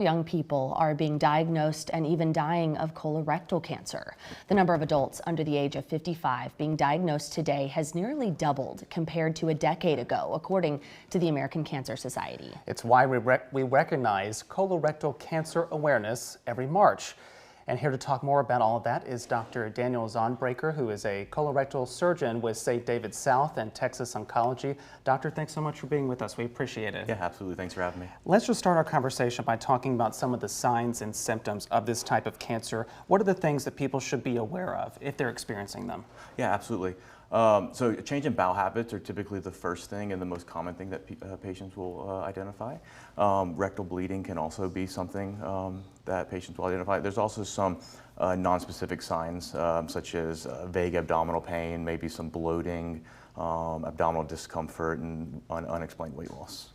Young people are being diagnosed and even dying of colorectal cancer. The number of adults under the age of 55 being diagnosed today has nearly doubled compared to a decade ago, according to the American Cancer Society. It's why we recognize Colorectal Cancer Awareness every March. And here to talk more about all of that is Dr. Daniel Zaunbrecher, who is a colorectal surgeon with St. David's South and Texas Oncology. Doctor, thanks so much for being with us. We appreciate it. Yeah, absolutely. Thanks for having me. Let's just start our conversation by talking about some of the signs and symptoms of this type of cancer. What are the things that people should be aware of if they're experiencing them? Yeah, absolutely. So a change in bowel habits are typically the first thing and the most common thing that patients will identify. Rectal bleeding can also be something that patients will identify. There's also some non-specific signs such as vague abdominal pain, maybe some bloating, abdominal discomfort, and unexplained weight loss.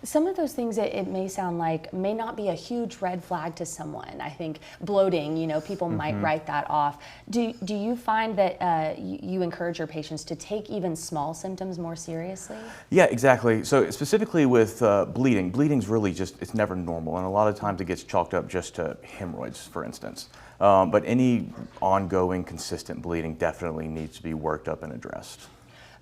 Some of those things, it may sound like, may not be a huge red flag to someone. I think bloating, people might write that off. Do you find that you encourage your patients to take even small symptoms more seriously? Yeah, exactly. So specifically with bleeding, bleeding's really just, it's never normal, and a lot of times it gets chalked up just to hemorrhoids, for instance. But any ongoing, consistent bleeding definitely needs to be worked up and addressed.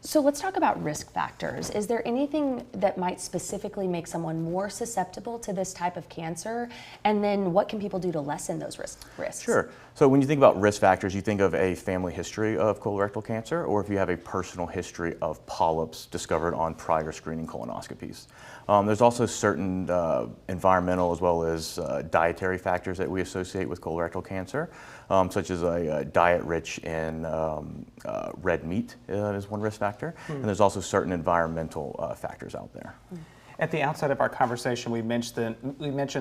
So let's talk about risk factors. Is there anything that might specifically make someone more susceptible to this type of cancer? And then what can people do to lessen those risks? Sure. So when you think about risk factors, you think of a family history of colorectal cancer, or if you have a personal history of polyps discovered on prior screening colonoscopies. There's also certain environmental as well as dietary factors that we associate with colorectal cancer, such as a diet rich in red meat is one risk factor, and there's also certain environmental factors out there. At the outset of our conversation, we mentioned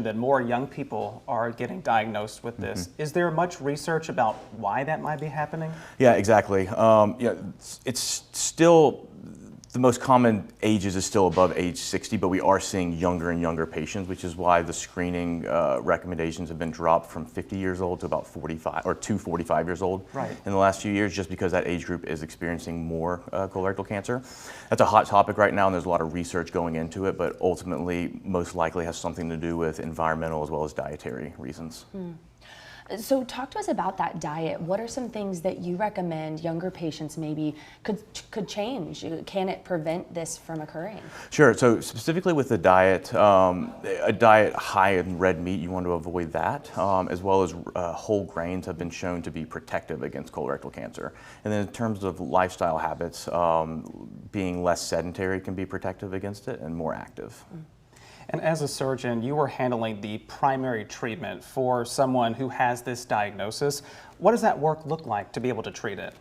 that more young people are getting diagnosed with this. Is there much research about why that might be happening? Yeah, exactly. It's still, the most common ages is still above age 60, but we are seeing younger and younger patients, which is why the screening recommendations have been dropped from 50 years old to about 45 or to 45 years old in the last few years, just because that age group is experiencing more colorectal cancer. That's a hot topic right now, and there's a lot of research going into it, but ultimately most likely has something to do with environmental as well as dietary reasons. So talk to us about that diet. What are some things that you recommend younger patients maybe could change? Can it prevent this from occurring? Sure. So specifically with the diet, a diet high in red meat, you want to avoid that, as well as whole grains have been shown to be protective against colorectal cancer. And then in terms of lifestyle habits, being less sedentary can be protective against it and more active. And as a surgeon, you were handling the primary treatment for someone who has this diagnosis. What does that work look like to be able to treat it?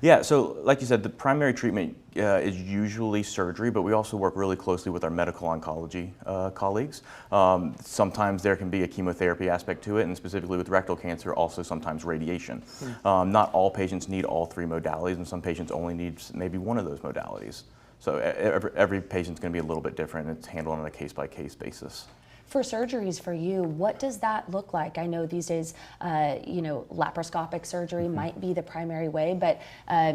Yeah, so like you said, the primary treatment is usually surgery, but we also work really closely with our medical oncology colleagues. Sometimes there can be a chemotherapy aspect to it, and specifically with rectal cancer, also sometimes radiation. Not all patients need all three modalities, and some patients only need maybe one of those modalities. So every patient's going to be a little bit different, and it's handled on a case-by-case basis. For surgeries for you, what does that look like? I know these days, laparoscopic surgery might be the primary way, but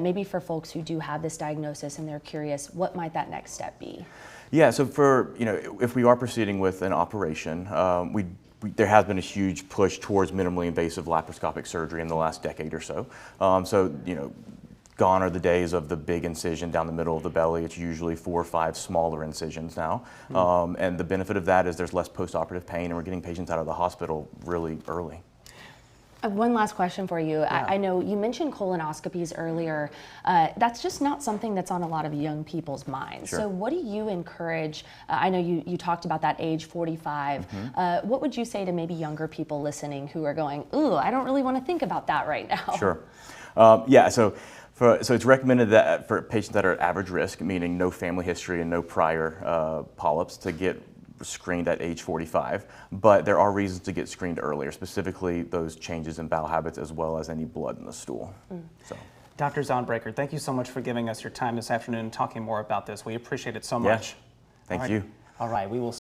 maybe for folks who do have this diagnosis and they're curious, what might that next step be? Yeah, so for, if we are proceeding with an operation, there has been a huge push towards minimally invasive laparoscopic surgery in the last decade or so. Gone are the days of the big incision down the middle of the belly. It's usually 4 or 5 smaller incisions now. And the benefit of that is there's less postoperative pain, and we're getting patients out of the hospital really early. One last question for you. Yeah. I know you mentioned colonoscopies earlier. That's just not something that's on a lot of young people's minds. Sure. So what do you encourage? I know you talked about that age 45. What would you say to maybe younger people listening who are going, ooh, I don't really want to think about that right now? Sure. So it's recommended that for patients that are at average risk, meaning no family history and no prior polyps, to get screened at age 45. But there are reasons to get screened earlier, specifically those changes in bowel habits as well as any blood in the stool. Dr. Zaunbrecher, thank you so much for giving us your time this afternoon and talking more about this. We appreciate it so much. Thank you. All right, we will